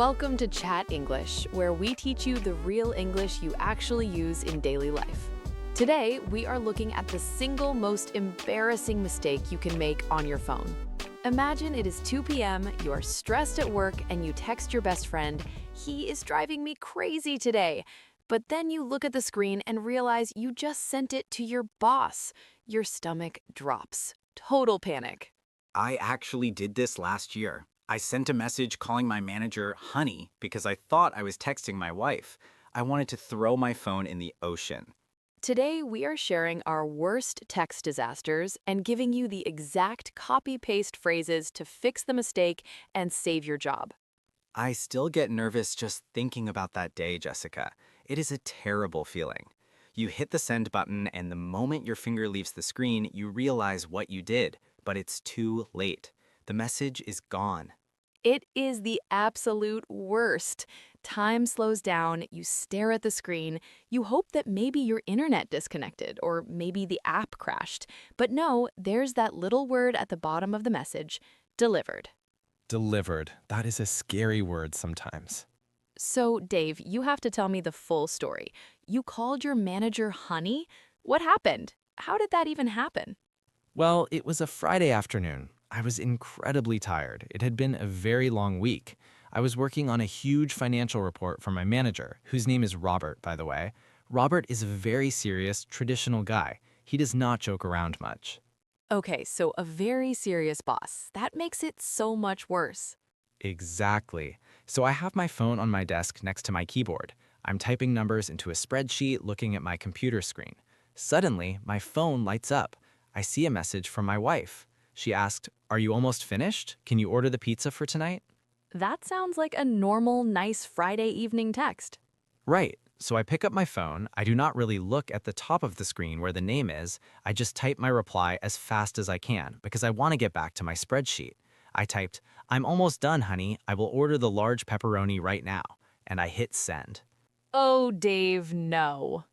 Welcome to Chat English, where we teach you the real English you actually use in daily life. Today, we are looking at the single most embarrassing mistake you can make on your phone. Imagine it is 2 p.m., you are stressed at work, and you text your best friend, "He is driving me crazy today." But then you look at the screen and realize you just sent it to your boss. Your stomach drops. Total panic. I actually did this last year. I sent a message calling my manager honey because I thought I was texting my wife. I wanted to throw my phone in the ocean. Today, we are sharing our worst text disasters and giving you the exact copy-paste phrases to fix the mistake and save your job. I still get nervous just thinking about that day, Jessica. It is a terrible feeling. You hit the send button, and the moment your finger leaves the screen, you realize what you did, but it's too late. The message is gone. It is the absolute worst. Time slows down, you stare at the screen, you hope that maybe your internet disconnected or maybe the app crashed. But no, there's that little word at the bottom of the message, delivered. Delivered. That is a scary word sometimes. So, Dave, you have to tell me the full story. You called your manager honey? What happened? How did that even happen? Well, it was a Friday afternoon. I was incredibly tired. It had been a very long week. I was working on a huge financial report for my manager, whose name is Robert, by the way. Robert is a very serious, traditional guy. He does not joke around much. Okay, so a very serious boss. That makes it so much worse. Exactly. So I have my phone on my desk next to my keyboard. I'm typing numbers into a spreadsheet, looking at my computer screen. Suddenly, my phone lights up. I see a message from my wife. She asked, "Are you almost finished? Can you order the pizza for tonight?" That sounds like a normal, nice Friday evening text. Right. So I pick up my phone. I do not really look at the top of the screen where the name is. I just type my reply as fast as I can because I want to get back to my spreadsheet. I typed, "I'm almost done, honey. I will order the large pepperoni right now." And I hit send. Oh, Dave, no.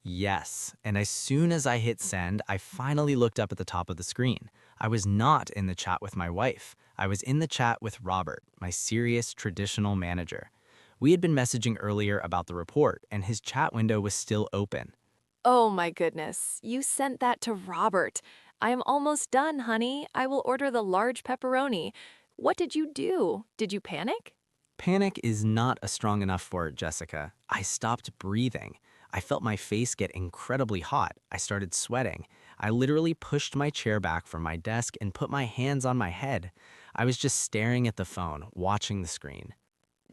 Yes, and as soon as I hit send, I finally looked up at the top of the screen. I was not in the chat with my wife. I was in the chat with Robert, my serious, traditional manager. We had been messaging earlier about the report, and his chat window was still open. Oh my goodness, you sent that to Robert. "I am almost done, honey. I will order the large pepperoni." What did you do? Did you panic? Panic is not a strong enough word, Jessica. I stopped breathing. I felt my face get incredibly hot. I started sweating. I literally pushed my chair back from my desk and put my hands on my head. I was just staring at the phone, watching the screen.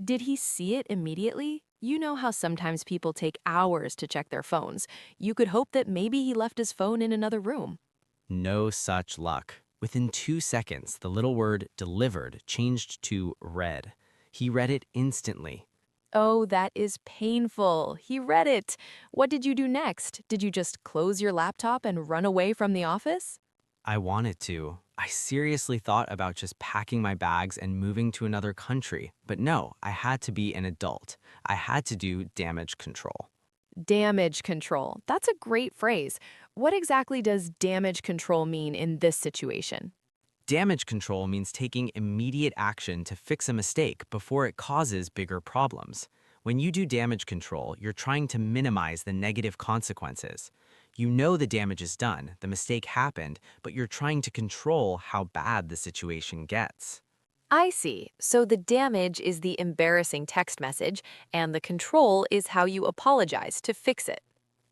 Did he see it immediately? You know how sometimes people take hours to check their phones. You could hope that maybe he left his phone in another room. No such luck. Within 2 seconds, the little word delivered changed to read. He read it instantly. Oh, that is painful. He read it. What did you do next? Did you just close your laptop and run away from the office? I wanted to. I seriously thought about just packing my bags and moving to another country. But no, I had to be an adult. I had to do damage control. Damage control. That's a great phrase. What exactly does damage control mean in this situation? Damage control means taking immediate action to fix a mistake before it causes bigger problems. When you do damage control, you're trying to minimize the negative consequences. You know the damage is done, the mistake happened, but you're trying to control how bad the situation gets. I see. So the damage is the embarrassing text message, and the control is how you apologize to fix it.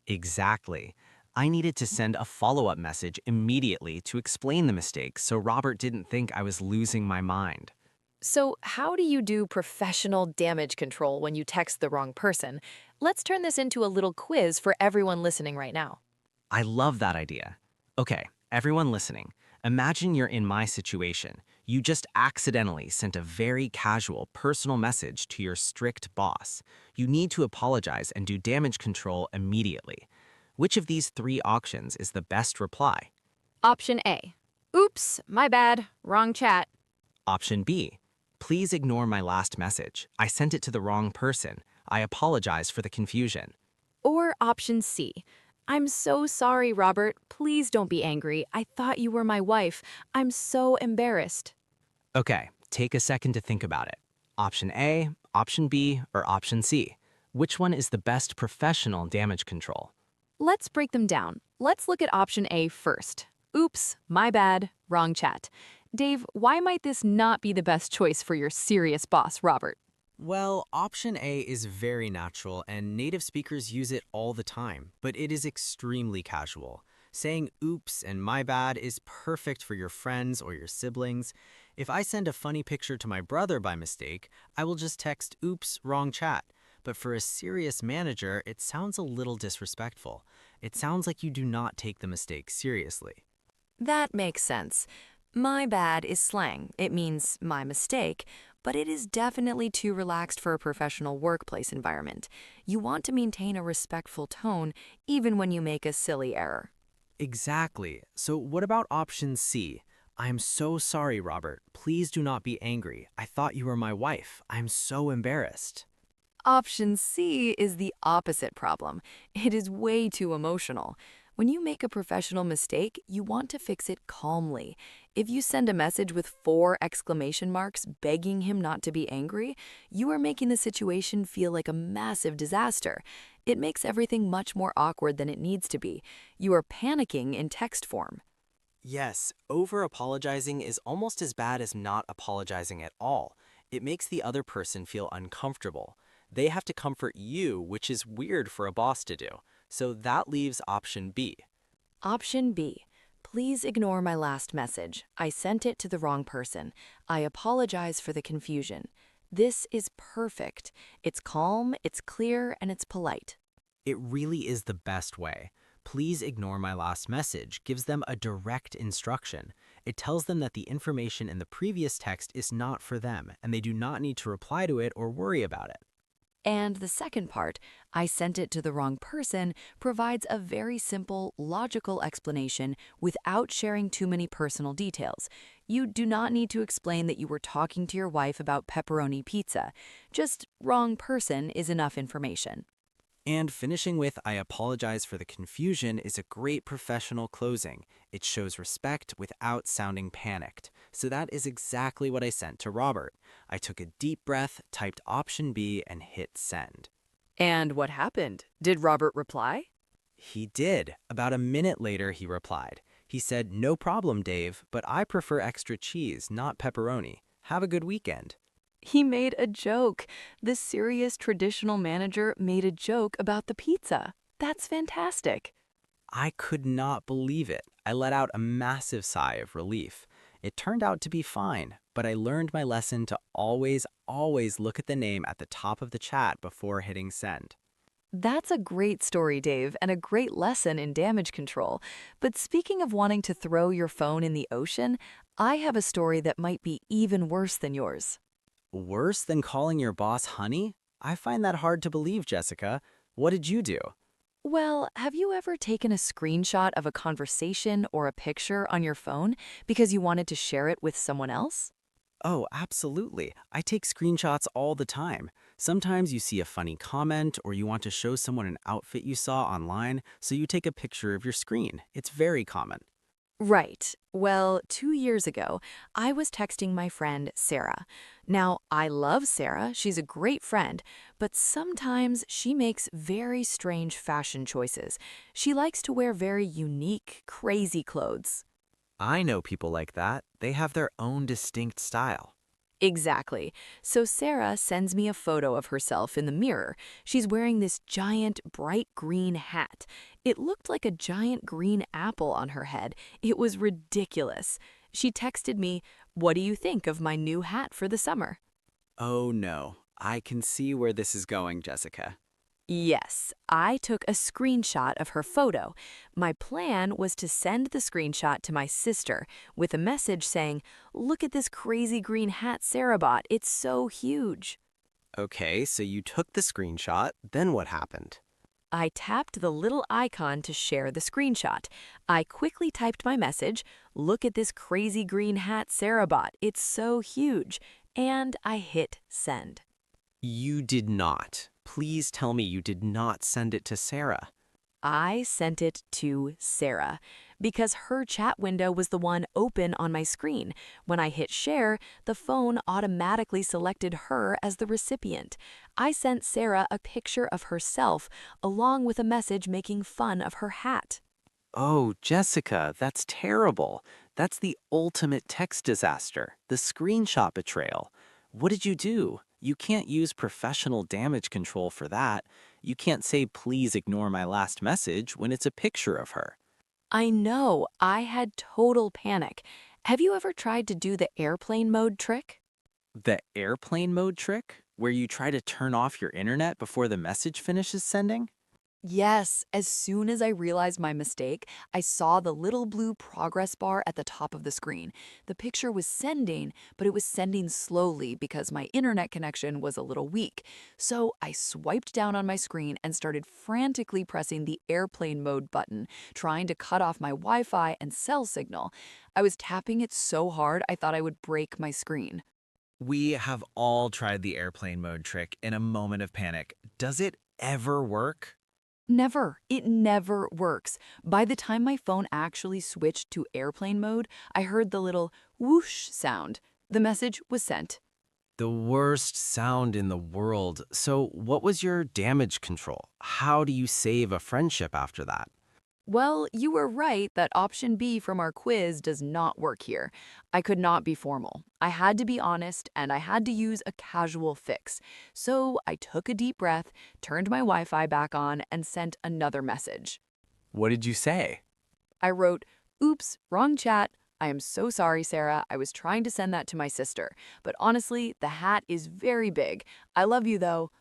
Exactly. I needed to send a follow-up message immediately to explain the mistake so Robert didn't think I was losing my mind. So, how do you do professional damage control when you text the wrong person? Let's turn this into a little quiz for everyone listening right now. I love that idea. Okay, everyone listening, imagine you're in my situation. You just accidentally sent a very casual personal message to your strict boss. You need to apologize and do damage control immediately. Which of these 3 options is the best reply? Option A. Oops, my bad, wrong chat. Option B. Please ignore my last message. I sent it to the wrong person. I apologize for the confusion. Or option C. I'm so sorry, Robert. Please don't be angry. I thought you were my wife. I'm so embarrassed. Okay, take a second to think about it. Option A, option B, or option C? Which one is the best professional damage control? Let's break them down. Let's look at option A first. Oops, my bad, wrong chat. Dave, why might this not be the best choice for your serious boss, Robert? Well, option A is very natural and native speakers use it all the time, but it is extremely casual. Saying oops and my bad is perfect for your friends or your siblings. If I send a funny picture to my brother by mistake, I will just text oops, wrong chat. But for a serious manager, it sounds a little disrespectful. It sounds like you do not take the mistake seriously. That makes sense. My bad is slang. It means my mistake, but it is definitely too relaxed for a professional workplace environment. You want to maintain a respectful tone even when you make a silly error. Exactly. So what about option C? I am so sorry, Robert. Please do not be angry. I thought you were my wife. I'm so embarrassed. Option C is the opposite problem. It is way too emotional. When you make a professional mistake, you want to fix it calmly. If you send a message with 4 exclamation marks begging him not to be angry, you are making the situation feel like a massive disaster. It makes everything much more awkward than it needs to be. You are panicking in text form. Yes, over-apologizing is almost as bad as not apologizing at all. It makes the other person feel uncomfortable. They have to comfort you, which is weird for a boss to do. So that leaves option B. Option B. Please ignore my last message. I sent it to the wrong person. I apologize for the confusion. This is perfect. It's calm, it's clear, and it's polite. It really is the best way. Please ignore my last message gives them a direct instruction. It tells them that the information in the previous text is not for them, and they do not need to reply to it or worry about it. And the second part, I sent it to the wrong person, provides a very simple, logical explanation without sharing too many personal details. You do not need to explain that you were talking to your wife about pepperoni pizza. Just wrong person is enough information. And finishing with I apologize for the confusion is a great professional closing. It shows respect without sounding panicked. So that is exactly what I sent to Robert. I took a deep breath, typed option B, and hit send. And what happened? Did Robert reply? He did. About a minute later, he replied. He said, "No problem, Dave, but I prefer extra cheese, not pepperoni. Have a good weekend." He made a joke. The serious traditional manager made a joke about the pizza. That's fantastic. I could not believe it. I let out a massive sigh of relief. It turned out to be fine, but I learned my lesson to always look at the name at the top of the chat before hitting send. That's a great story, Dave, and a great lesson in damage control. But speaking of wanting to throw your phone in the ocean, I have a story that might be even worse than yours. Worse than calling your boss honey? I find that hard to believe, Jessica. What did you do? Well, have you ever taken a screenshot of a conversation or a picture on your phone because you wanted to share it with someone else? Oh, absolutely. I take screenshots all the time. Sometimes you see a funny comment or you want to show someone an outfit you saw online, so you take a picture of your screen. It's very common. Right. Well, 2 years ago, I was texting my friend Sarah. Now, I love Sarah, she's a great friend, but sometimes she makes very strange fashion choices. She likes to wear very unique, crazy clothes. I know people like that. They have their own distinct style. Exactly. So Sarah sends me a photo of herself in the mirror. She's wearing this giant, bright green hat. It looked like a giant green apple on her head. It was ridiculous. She texted me, "What do you think of my new hat for the summer?" Oh no, I can see where this is going, Jessica. Yes, I took a screenshot of her photo. My plan was to send the screenshot to my sister with a message saying, "Look at this crazy green hat Sarah bought. It's so huge." Okay, so you took the screenshot, then what happened? I tapped the little icon to share the screenshot. I quickly typed my message, "Look at this crazy green hat Sarah bought. It's so huge." And I hit send. You did not. Please tell me you did not send it to Sarah. I sent it to Sarah. because her chat window was the one open on my screen. When I hit share, the phone automatically selected her as the recipient. I sent Sarah a picture of herself along with a message making fun of her hat. Oh, Jessica, that's terrible. That's the ultimate text disaster, the screenshot betrayal. What did you do? You can't use professional damage control for that. You can't say, please ignore my last message when it's a picture of her. I know, I had total panic. Have you ever tried to do the airplane mode trick? The airplane mode trick, where you try to turn off your internet before the message finishes sending? Yes, as soon as I realized my mistake, I saw the little blue progress bar at the top of the screen. The picture was sending, but it was sending slowly because my internet connection was a little weak. So I swiped down on my screen and started frantically pressing the airplane mode button, trying to cut off my Wi-Fi and cell signal. I was tapping it so hard I thought I would break my screen. We have all tried the airplane mode trick in a moment of panic. Does it ever work? Never. It never works. By the time my phone actually switched to airplane mode, I heard the little whoosh sound. The message was sent. The worst sound in the world. So, what was your damage control? How do you save a friendship after that? Well, you were right that option B from our quiz does not work here. I could not be formal. I had to be honest and I had to use a casual fix. So I took a deep breath, turned my Wi-Fi back on, and sent another message. What did you say? I wrote, "Oops, wrong chat. I am so sorry, Sarah. I was trying to send that to my sister. But honestly, the hat is very big. I love you though."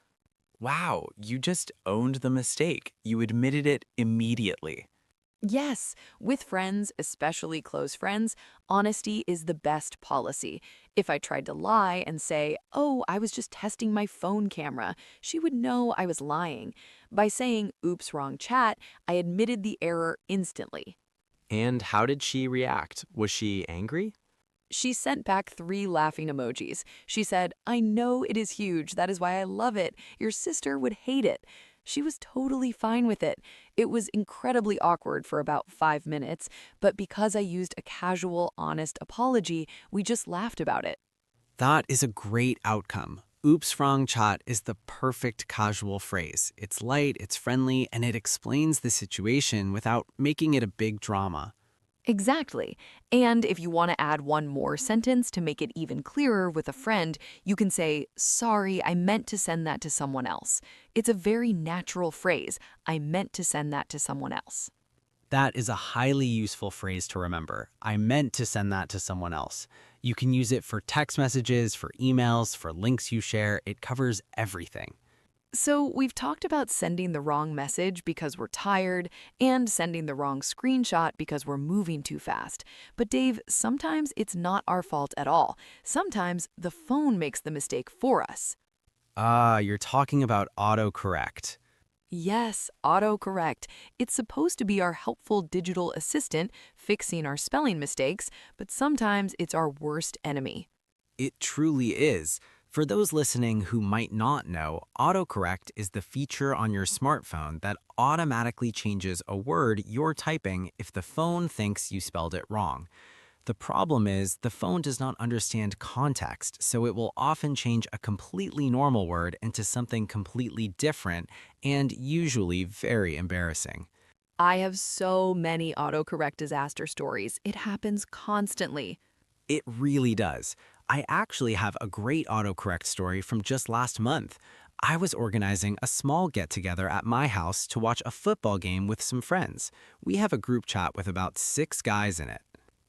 Wow, you just owned the mistake. You admitted it immediately. Yes, with friends, especially close friends, honesty is the best policy. If I tried to lie and say, "Oh, I was just testing my phone camera," she would know I was lying. By saying, "Oops, wrong chat," I admitted the error instantly. And how did she react? Was she angry? She sent back 3 laughing emojis. She said, "I know it is huge. That is why I love it. Your sister would hate it." She was totally fine with it. It was incredibly awkward for about 5 minutes, but because I used a casual, honest apology, we just laughed about it. That is a great outcome. Oops, wrong chat is the perfect casual phrase. It's light, it's friendly, and it explains the situation without making it a big drama. Exactly. And if you want to add one more sentence to make it even clearer with a friend, you can say, "Sorry, I meant to send that to someone else." It's a very natural phrase. I meant to send that to someone else. That is a highly useful phrase to remember. I meant to send that to someone else. You can use it for text messages, for emails, for links you share. It covers everything. So we've talked about sending the wrong message because we're tired and sending the wrong screenshot because we're moving too fast. But Dave, sometimes it's not our fault at all. Sometimes the phone makes the mistake for us. Ah, you're talking about autocorrect. Yes, autocorrect. It's supposed to be our helpful digital assistant fixing our spelling mistakes, but sometimes it's our worst enemy. It truly is. For those listening who might not know, autocorrect is the feature on your smartphone that automatically changes a word you're typing if the phone thinks you spelled it wrong. The problem is the phone does not understand context, so it will often change a completely normal word into something completely different and usually very embarrassing. I have so many autocorrect disaster stories. It happens constantly. It really does. I actually have a great autocorrect story from just last month. I was organizing a small get-together at my house to watch a football game with some friends. We have a group chat with about 6 guys in it.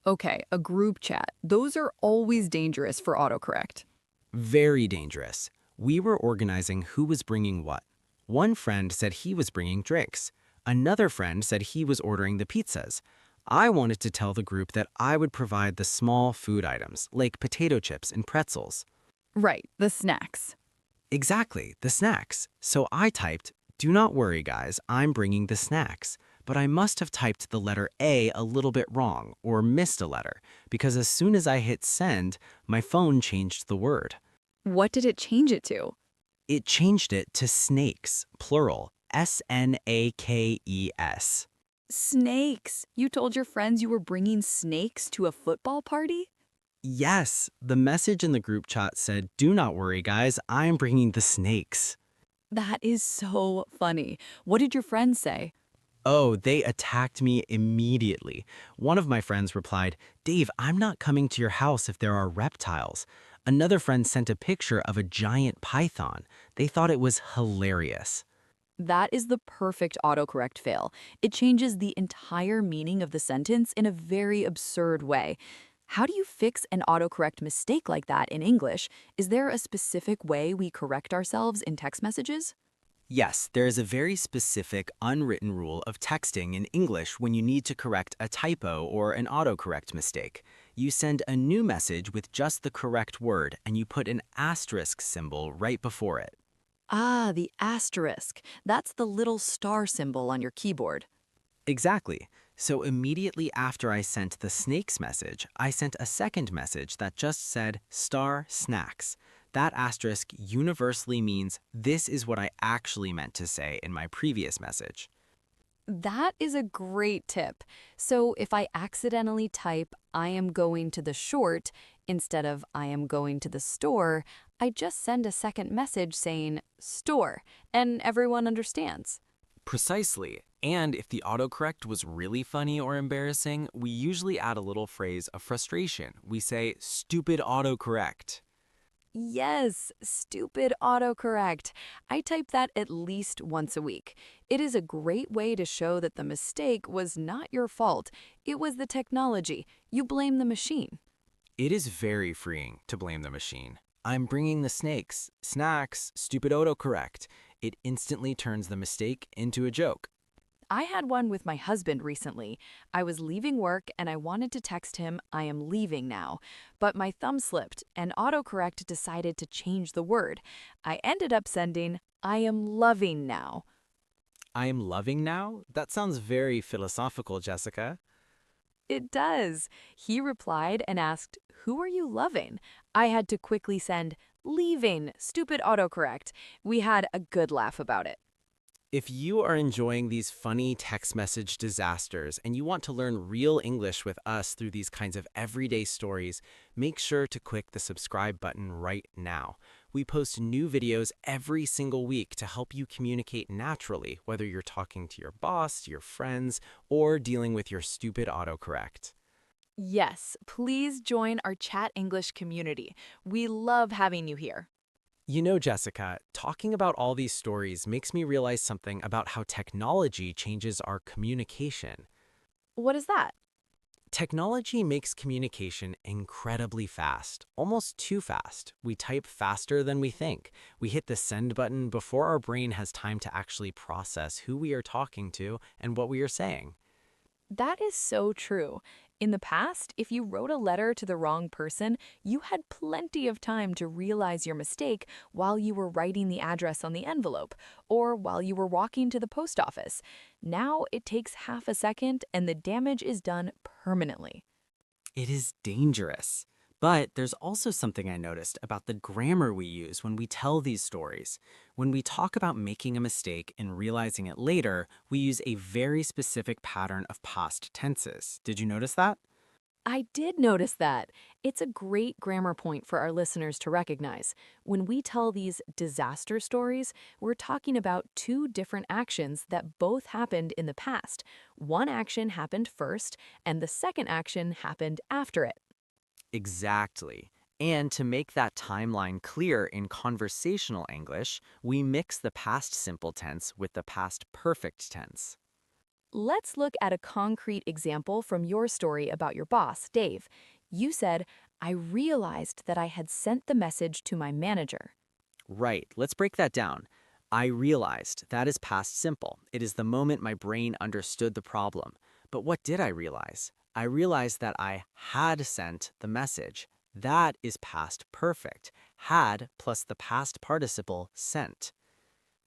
Okay, a group chat. Those are always dangerous for autocorrect. Very dangerous. We were organizing who was bringing what. One friend said he was bringing drinks. Another friend said he was ordering the pizzas. I wanted to tell the group that I would provide the small food items, like potato chips and pretzels. Right, the snacks. Exactly, the snacks. So I typed, "Do not worry, guys, I'm bringing the snacks." But I must have typed the letter A a little bit wrong, or missed a letter, because as soon as I hit send, my phone changed the word. What did it change it to? It changed it to snakes, plural, S-N-A-K-E-S. Snakes! You told your friends you were bringing snakes to a football party? Yes, the message in the group chat said, "Do not worry, guys, I'm bringing the snakes." That is so funny. What did your friends say? Oh, they attacked me immediately. One of my friends replied, "Dave, I'm not coming to your house if there are reptiles." Another friend sent a picture of a giant python. They thought it was hilarious. That is the perfect autocorrect fail. It changes the entire meaning of the sentence in a very absurd way. How do you fix an autocorrect mistake like that in English? Is there a specific way we correct ourselves in text messages? Yes, there is a very specific unwritten rule of texting in English when you need to correct a typo or an autocorrect mistake. You send a new message with just the correct word and you put an asterisk symbol right before it. Ah, the asterisk. That's the little star symbol on your keyboard. Exactly. So immediately after I sent the snakes message, I sent a second message that just said star snacks. That asterisk universally means this is what I actually meant to say in my previous message. That is a great tip. So if I accidentally type, I am going to the short, instead of I am going to the store, I just send a second message saying store, and everyone understands. Precisely. And if the autocorrect was really funny or embarrassing, we usually add a little phrase of frustration. We say, stupid autocorrect. Yes, stupid autocorrect. I type that at least once a week. It is a great way to show that the mistake was not your fault. It was the technology. You blame the machine. It is very freeing to blame the machine. I'm bringing the snakes, snacks, stupid autocorrect. It instantly turns the mistake into a joke. I had one with my husband recently. I was leaving work and I wanted to text him, I am leaving now. But my thumb slipped and autocorrect decided to change the word. I ended up sending, I am loving now. I am loving now? That sounds very philosophical, Jessica. It does. He replied and asked, who are you loving? I had to quickly send, leaving, stupid autocorrect. We had a good laugh about it. If you are enjoying these funny text message disasters and you want to learn real English with us through these kinds of everyday stories, make sure to click the subscribe button right now. We post new videos every single week to help you communicate naturally, whether you're talking to your boss, your friends, or dealing with your stupid autocorrect. Yes, please join our Chat English community. We love having you here. You know, Jessica, talking about all these stories makes me realize something about how technology changes our communication. What is that? Technology makes communication incredibly fast, almost too fast. We type faster than we think. We hit the send button before our brain has time to actually process who we are talking to and what we are saying. That is so true. In the past, if you wrote a letter to the wrong person, you had plenty of time to realize your mistake while you were writing the address on the envelope or while you were walking to the post office. Now it takes half a second and the damage is done permanently. It is dangerous. But there's also something I noticed about the grammar we use when we tell these stories. When we talk about making a mistake and realizing it later, we use a very specific pattern of past tenses. Did you notice that? I did notice that. It's a great grammar point for our listeners to recognize. When we tell these disaster stories, we're talking about two different actions that both happened in the past. One action happened first, and the second action happened after it. Exactly. And to make that timeline clear in conversational English, we mix the past simple tense with the past perfect tense. Let's look at a concrete example from your story about your boss, Dave. You said, I realized that I had sent the message to my manager. Right, let's break that down. I realized that is past simple. It is the moment my brain understood the problem. But what did I realize? I realized that I had sent the message. That is past perfect. Had plus the past participle sent.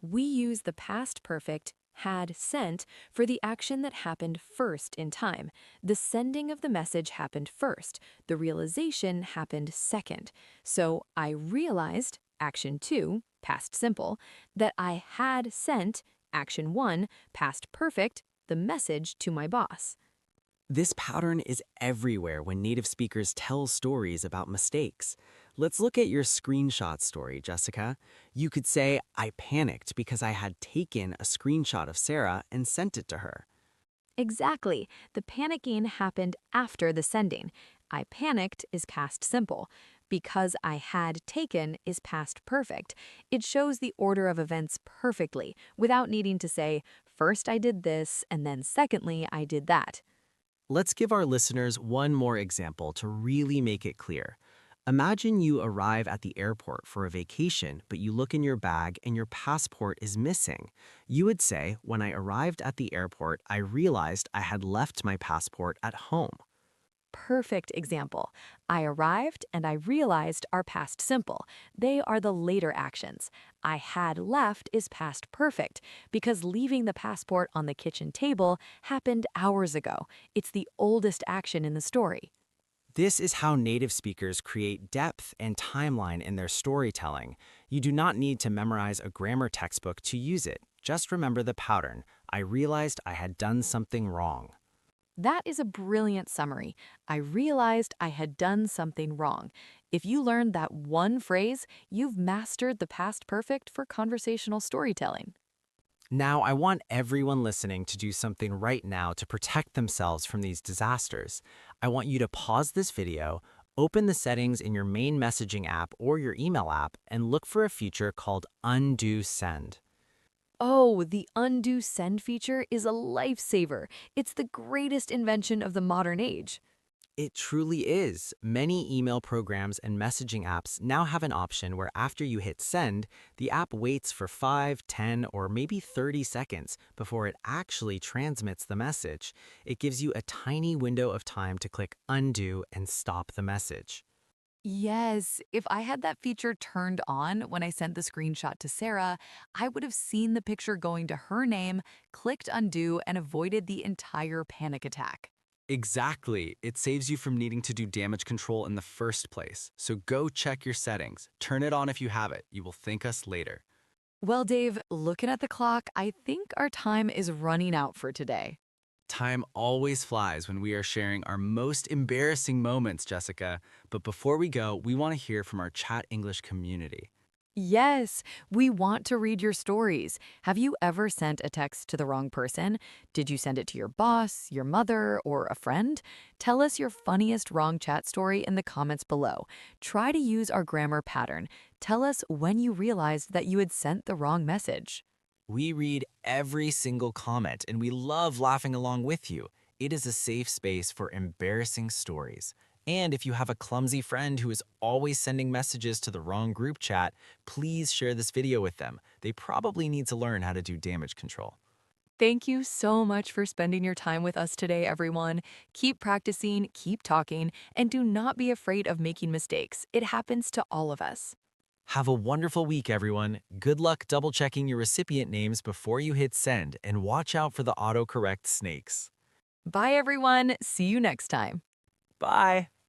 We use the past perfect had sent for the action that happened first in time. The sending of the message happened first. The realization happened second. So I realized, action 2, past simple, that I had sent, action 1, past perfect, the message to my boss. This pattern is everywhere when native speakers tell stories about mistakes. Let's look at your screenshot story, Jessica. You could say, I panicked because I had taken a screenshot of Sarah and sent it to her. Exactly. The panicking happened after the sending. I panicked is past simple. Because I had taken is past perfect. It shows the order of events perfectly, without needing to say, first I did this, and then secondly I did that. Let's give our listeners one more example to really make it clear. Imagine you arrive at the airport for a vacation, but you look in your bag and your passport is missing. You would say, when I arrived at the airport, I realized I had left my passport at home. Perfect example. I arrived and I realized are past simple. They are the later actions. I had left is past perfect because leaving the passport on the kitchen table happened hours ago. It's the oldest action in the story. This is how native speakers create depth and timeline in their storytelling. You do not need to memorize a grammar textbook to use it. Just remember the pattern. I realized I had done something wrong. That is a brilliant summary. I realized I had done something wrong. If you learned that one phrase, you've mastered the past perfect for conversational storytelling. Now, I want everyone listening to do something right now to protect themselves from these disasters. I want you to pause this video, open the settings in your main messaging app or your email app, and look for a feature called Undo Send. Oh, the undo send feature is a lifesaver. It's the greatest invention of the modern age. It truly is. Many email programs and messaging apps now have an option where after you hit send, the app waits for 5, 10, or maybe 30 seconds before it actually transmits the message. It gives you a tiny window of time to click undo and stop the message. Yes, if I had that feature turned on when I sent the screenshot to Sarah, I would have seen the picture going to her name, clicked undo, and avoided the entire panic attack. Exactly. It saves you from needing to do damage control in the first place. So go check your settings. Turn it on if you have it. You will thank us later. Well, Dave, looking at the clock, I think our time is running out for today. Time always flies when we are sharing our most embarrassing moments, Jessica. But before we go, we want to hear from our Chat English community. Yes, we want to read your stories. Have you ever sent a text to the wrong person? Did you send it to your boss, your mother, or a friend? Tell us your funniest wrong chat story in the comments below. Try to use our grammar pattern. Tell us when you realized that you had sent the wrong message. We read every single comment and we love laughing along with you. It is a safe space for embarrassing stories. And if you have a clumsy friend who is always sending messages to the wrong group chat, please share this video with them. They probably need to learn how to do damage control. Thank you so much for spending your time with us today, everyone. Keep practicing, keep talking, and do not be afraid of making mistakes. It happens to all of us. Have a wonderful week, everyone. Good luck double-checking your recipient names before you hit send, and watch out for the autocorrect snakes. Bye, everyone. See you next time. Bye!